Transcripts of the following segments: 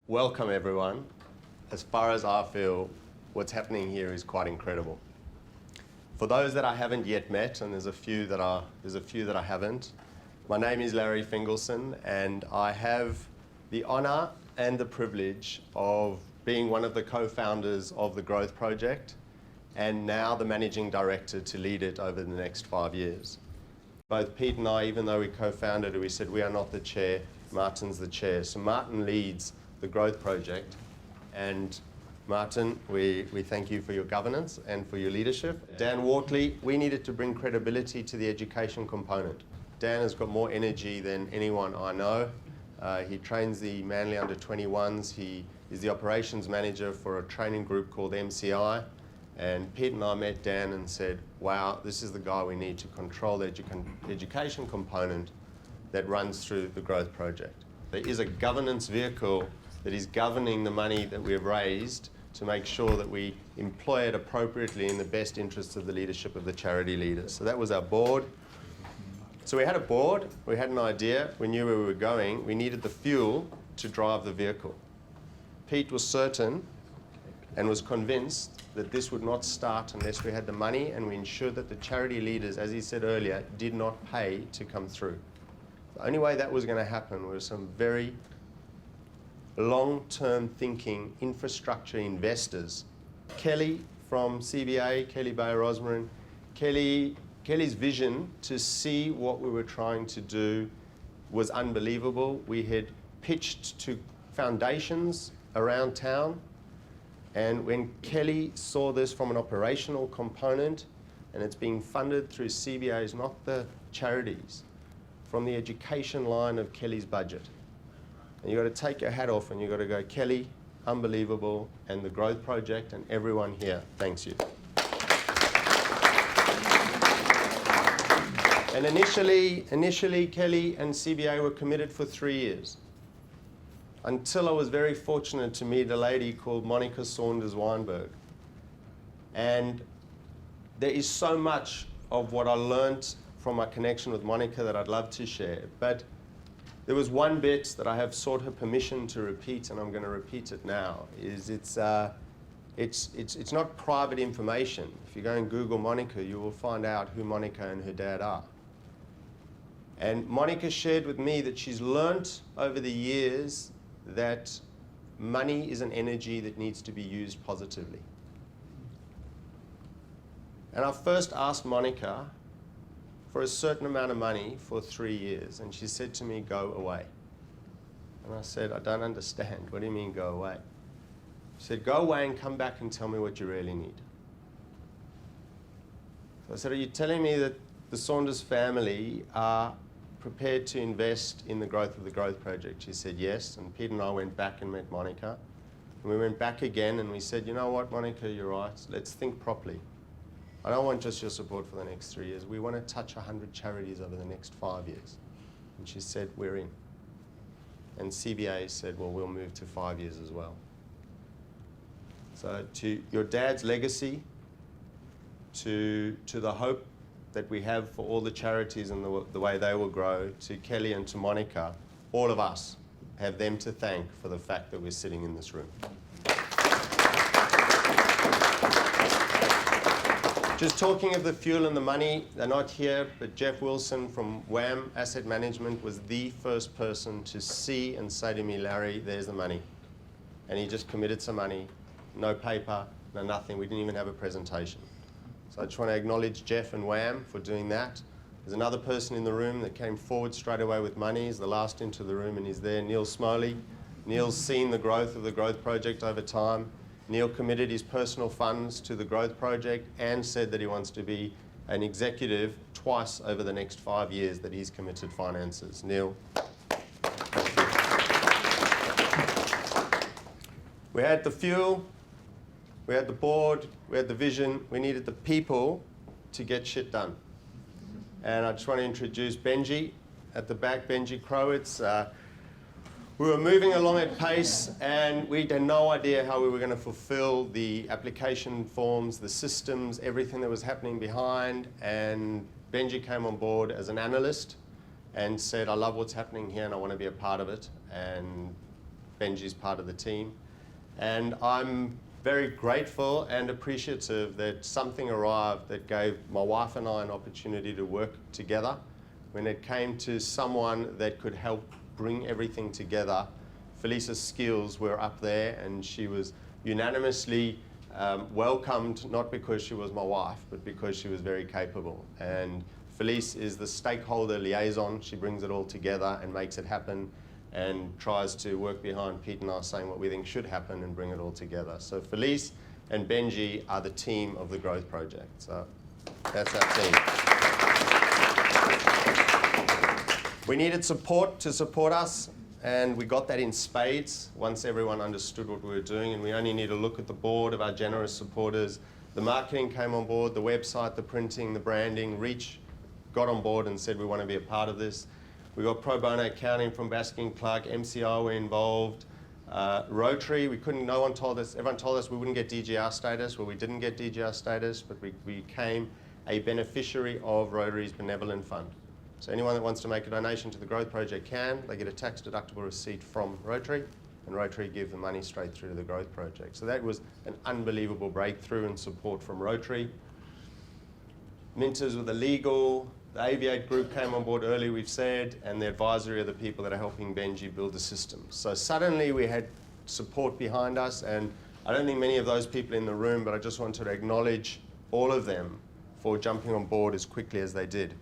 Welcome everyone. As far as I feel, what's happening here is quite incredible. For those that I haven't yet met, and there's a few that I haven't, my name is Larry Fingleson, and I have the honour and the privilege of being one of the co-founders of the Growth Project, and now the managing director to lead it over the next 5 years. Both Pete and I, even though we co-founded it, we said we are not the chair, Martin's the chair. So Martin leads the Growth Project, and Martin, we thank you for your governance and for your leadership. Dan Wortley, we needed to bring credibility to the education component. Dan has got more energy than anyone I know. He trains the Manly under-21s. He is the operations manager for a training group called MCI. And Pete and I met Dan and said, wow, this is the guy we need to control the education component that runs through the Growth Project. There is a governance vehicle that is governing the money that we've raised to make sure that we employ it appropriately in the best interests of the leadership of the charity leaders. So that was our board. So we had a board, we had an idea, we knew where we were going, we needed the fuel to drive the vehicle. Pete was certain and was convinced that this would not start unless we had the money and we ensured that the charity leaders, as he said earlier, did not pay to come through. The only way that was going to happen was some very long-term thinking infrastructure investors. Kelly from CBA, Kelly Bayer Rosmarin, Kelly's vision to see what we were trying to do was unbelievable. We had pitched to foundations around town, and when Kelly saw this from an operational component, and it's being funded through CBAs, not the charities, from the education line of Kelly's budget. And you've got to take your hat off and you've got to go, Kelly, unbelievable, and the Growth Project and everyone here thanks you. And initially Kelly and CBA were committed for 3 years, until I was very fortunate to meet a lady called Monica Saunders-Weinberg. And there is so much of what I learnt from my connection with Monica that I'd love to share, but there was one bit that I have sought her permission to repeat, and I'm going to repeat it now. It's not private information. If you go and Google Monica, you will find out who Monica and her dad are. And Monica shared with me that she's learnt over the years that money is an energy that needs to be used positively. And I first asked Monica for a certain amount of money for 3 years, and she said to me, go away. And I said, I don't understand. What do you mean go away? She said, go away and come back and tell me what you really need. So I said, are you telling me that the Saunders family are prepared to invest in the growth of the Growth Project? She said yes, and Pete and I went back and met Monica. And we went back again and we said, you know what, Monica, you're right, let's think properly. I don't want just your support for the next 3 years. We want to touch 100 charities over the next 5 years. And she said, we're in. And CBA said, well, we'll move to 5 years as well. So to your dad's legacy, to the hope that we have for all the charities and the way they will grow, to Kelly and to Monica, all of us have them to thank for the fact that we're sitting in this room. Just talking of the fuel and the money, they're not here, but Jeff Wilson from WAM Asset Management was the first person to see and say to me, Larry, there's the money. And he just committed some money, no paper, no nothing. We didn't even have a presentation. So I just want to acknowledge Jeff and WAM for doing that. There's another person in the room that came forward straight away with money. He's the last into the room and he's there, Neil Smoley. Neil's seen the growth of the Growth Project over time. Neil committed his personal funds to the Growth Project and said that he wants to be an executive twice over the next 5 years that he's committed finances. Neil. We had the fuel, we had the board, we had the vision, we needed the people to get shit done. And I just want to introduce Benji at the back, Benji Crowitz. We were moving along at pace and we had no idea how we were going to fulfill the application forms, the systems, everything that was happening behind. And Benji came on board as an analyst and said, I love what's happening here and I want to be a part of it. And Benji's part of the team. And I'm very grateful and appreciative that something arrived that gave my wife and I an opportunity to work together. When it came to someone that could help bring everything together, Felice's skills were up there, and she was unanimously welcomed, not because she was my wife, but because she was very capable. And Felice is the stakeholder liaison. She brings it all together and makes it happen, and tries to work behind Pete and I saying what we think should happen and bring it all together. So Felice and Benji are the team of the growth project. So that's our team. We needed support to support us, and we got that in spades once everyone understood what we were doing, and we only need to look at the board of our generous supporters. The marketing came on board, the website, the printing, the branding. Reach got on board and said we want to be a part of this. We got pro bono accounting from Baskin Clark, MCI were involved. Rotary, no one told us, everyone told us we wouldn't get DGR status. Well, we didn't get DGR status, but we became a beneficiary of Rotary's Benevolent Fund. So anyone that wants to make a donation to the Growth Project can. They get a tax-deductible receipt from Rotary, and Rotary give the money straight through to the Growth Project. So that was an unbelievable breakthrough and support from Rotary. Minters with the legal. The Aviate group came on board early, we've said, and the advisory are the people that are helping Benji build the system. So suddenly we had support behind us, and I don't think many of those people in the room, but I just wanted to acknowledge all of them for jumping on board as quickly as they did.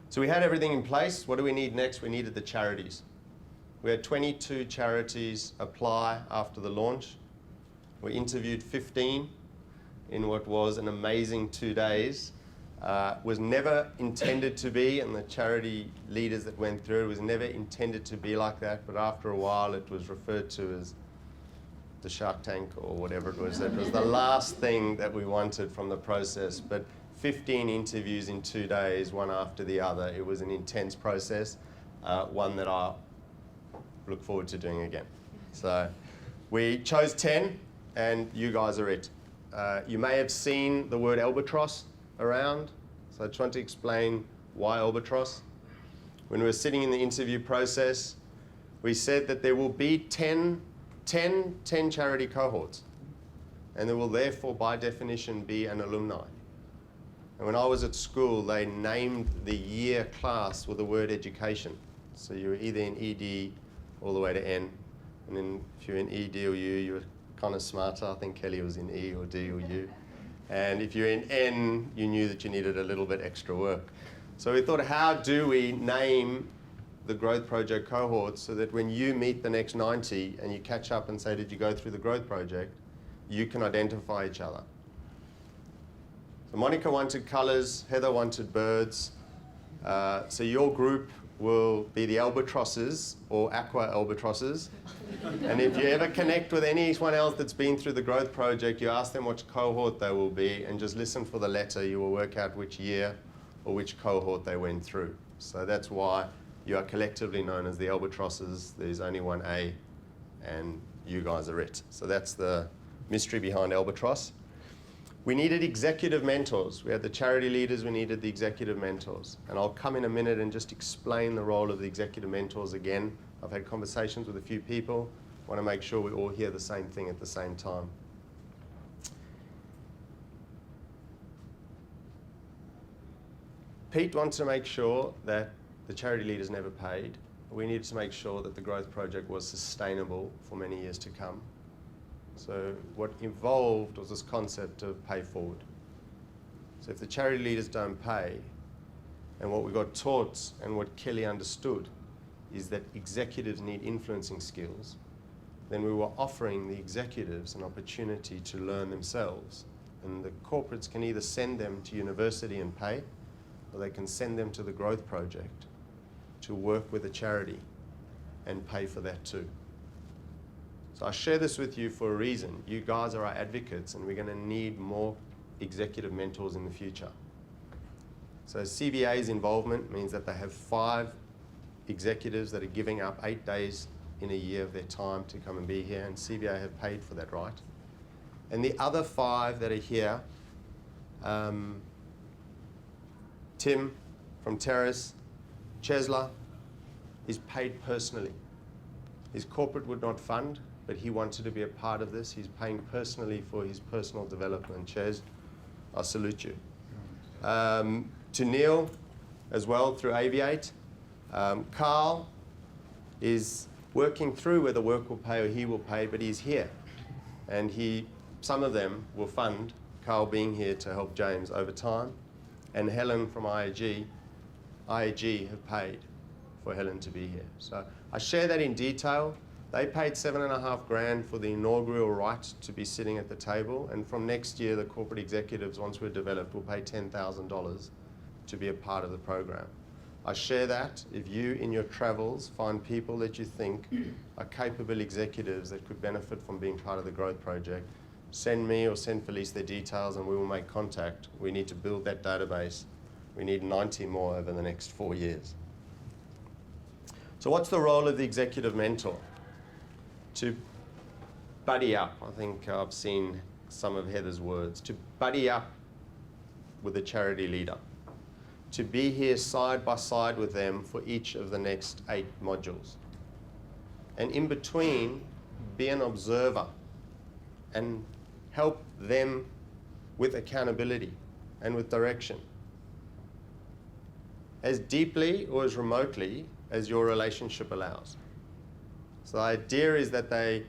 So we had everything in place. What do we need next? We needed the charities. We had 22 charities apply after the launch. We interviewed 15 in what was an amazing 2 days. Was never intended to be, and the charity leaders that went through, it was never intended to be like that, but after a while it was referred to as the Shark Tank or whatever it was. It was the last thing that we wanted from the process, but 15 interviews in 2 days, one after the other. It was an intense process, one that I look forward to doing again. So we chose 10, and you guys are it. You may have seen the word albatross around, so I just want to explain why albatross. When we were sitting in the interview process, we said that there will be 10 charity cohorts, and there will therefore by definition be an alumni. And when I was at school, they named the year class with the word education. So you were either in ED all the way to N, and then if you're in ED or U, you were kind of smarter. I think Kelly was in E or D or U. And if you're in N, you knew that you needed a little bit extra work. So we thought, how do we name the Growth Project cohorts so that when you meet the next 90 and you catch up and say, did you go through the Growth Project, you can identify each other. So Monica wanted colours, Heather wanted birds. So your group will be the albatrosses or aqua albatrosses. And if you ever connect with anyone else that's been through the Growth Project, you ask them which cohort they will be and just listen for the letter. You will work out which year or which cohort they went through. So that's why you are collectively known as the albatrosses. There's only one A, and you guys are it. So that's the mystery behind albatross. We needed executive mentors. We had the charity leaders, we needed the executive mentors. And I'll come in a minute and just explain the role of the executive mentors again. I've had conversations with a few people. I want to make sure we all hear the same thing at the same time. Pete wanted to make sure that the charity leaders never paid. We needed to make sure that the Growth Project was sustainable for many years to come. So what involved was this concept of pay forward. So if the charity leaders don't pay, and what we got taught and what Kelly understood is that executives need influencing skills, then we were offering the executives an opportunity to learn themselves. And the corporates can either send them to university and pay, or they can send them to the Growth Project to work with a charity and pay for that too. So I share this with you for a reason. You guys are our advocates, and we're going to need more executive mentors in the future. So CBA's involvement means that they have 5 executives that are giving up 8 days in a year of their time to come and be here, and CBA have paid for that, right? And the other 5 that are here, Tim from Terrace, Chesla, is paid personally. His corporate would not fund, but he wanted to be a part of this. He's paying personally for his personal development. Chez, I salute you. To Neil as well through Aviate. Carl is working through whether work will pay or he will pay, but he's here. And some of them will fund Carl being here to help James over time. And Helen from IAG have paid for Helen to be here. So I share that in detail. They paid $7,500 for the inaugural right to be sitting at the table. And from next year, the corporate executives, once we're developed, will pay $10,000 to be a part of the program. I share that. If you, in your travels, find people that you think are capable executives that could benefit from being part of the growth project, send me or send Felice their details and we will make contact. We need to build that database. We need 90 more over the next 4 years. So what's the role of the executive mentor? To buddy up. I think I've seen some of Heather's words. To buddy up with a charity leader. To be here side by side with them for each of the next 8 modules. And in between, be an observer and help them with accountability and with direction. As deeply or as remotely as your relationship allows. So the idea is that they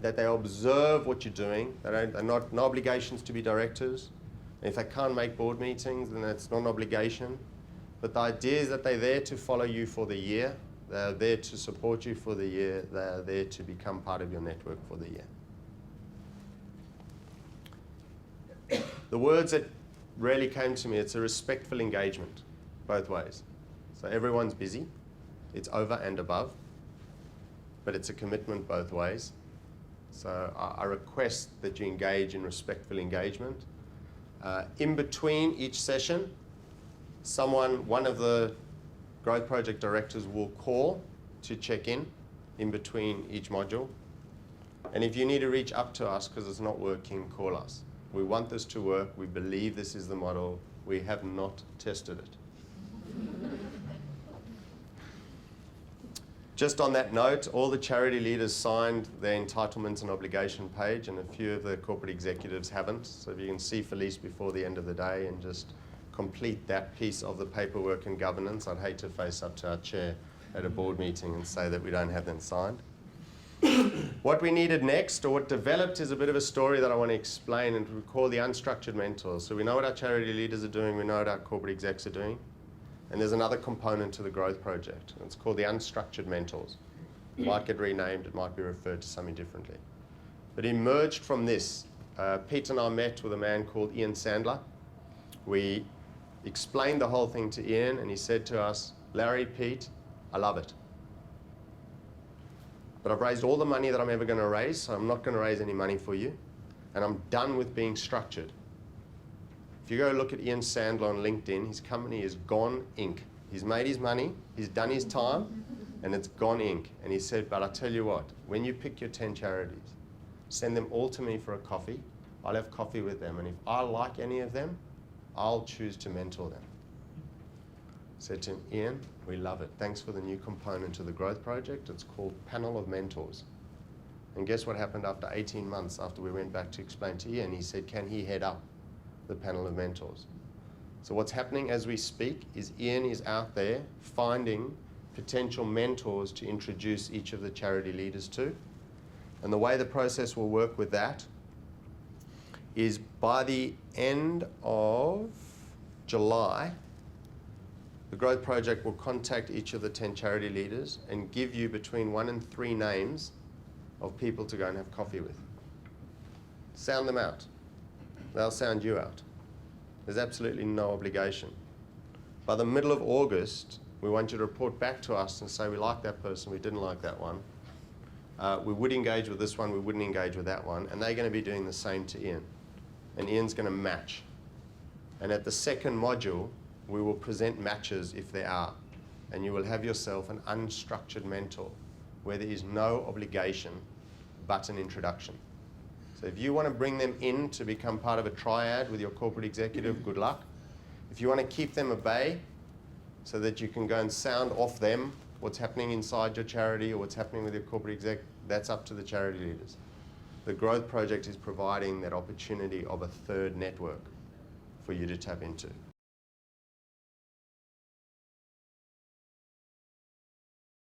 observe what you're doing. They're not no obligations to be directors. And if they can't make board meetings, then that's not an obligation. But the idea is that they're there to follow you for the year. They're there to support you for the year. They're there to become part of your network for the year. The words that really came to me, it's a respectful engagement, both ways. So everyone's busy. It's over and above. But it's a commitment both ways. So I request that you engage in respectful engagement. In between each session, one of the growth project directors will call to check in between each module. And if you need to reach up to us because it's not working, call us. We want this to work. We believe this is the model. We have not tested it. Just on that note, all the charity leaders signed their entitlements and obligation page, and a few of the corporate executives haven't. So if you can see Felice before the end of the day and just complete that piece of the paperwork and governance, I'd hate to face up to our chair at a board meeting and say that we don't have them signed. What we needed next, or what developed, is a bit of a story that I want to explain, and we call the unstructured mentors. So we know what our charity leaders are doing, we know what our corporate execs are doing. And there's another component to the growth project. It's called the unstructured mentors. It might get renamed, it might be referred to something differently. But emerged from this, Pete and I met with a man called Ian Sandler. We explained the whole thing to Ian, and he said to us, Larry, Pete, I love it. But I've raised all the money that I'm ever going to raise, so I'm not going to raise any money for you. And I'm done with being structured. If you go look at Ian Sandler on LinkedIn, his company is Gone Inc. He's made his money, he's done his time, and it's Gone Inc. And he said, but I tell you what, when you pick your 10 charities, send them all to me for a coffee. I'll have coffee with them. And if I like any of them, I'll choose to mentor them. I said to him, Ian, we love it. Thanks for the new component to the growth project. It's called Panel of Mentors. And guess what happened after 18 months after we went back to explain to Ian? He said, can he head up the panel of mentors? So what's happening as we speak is Ian is out there finding potential mentors to introduce each of the charity leaders to. And the way the process will work with that is by the end of July, the growth project will contact each of the 10 charity leaders and give you between 1 and 3 names of people to go and have coffee with. Sound them out. They'll sound you out. There's absolutely no obligation. By the middle of August, we want you to report back to us and say, we like that person, we didn't like that one. We would engage with this one, we wouldn't engage with that one. And they're going to be doing the same to Ian. And Ian's going to match. And at the second module, we will present matches if there are. And you will have yourself an unstructured mentor where there is no obligation but an introduction. So if you want to bring them in to become part of a triad with your corporate executive, good luck. If you want to keep them at bay so that you can go and sound off them What's happening inside your charity or what's happening with your corporate exec, that's up to the charity leaders. The growth project is providing that opportunity of a third network for you to tap into.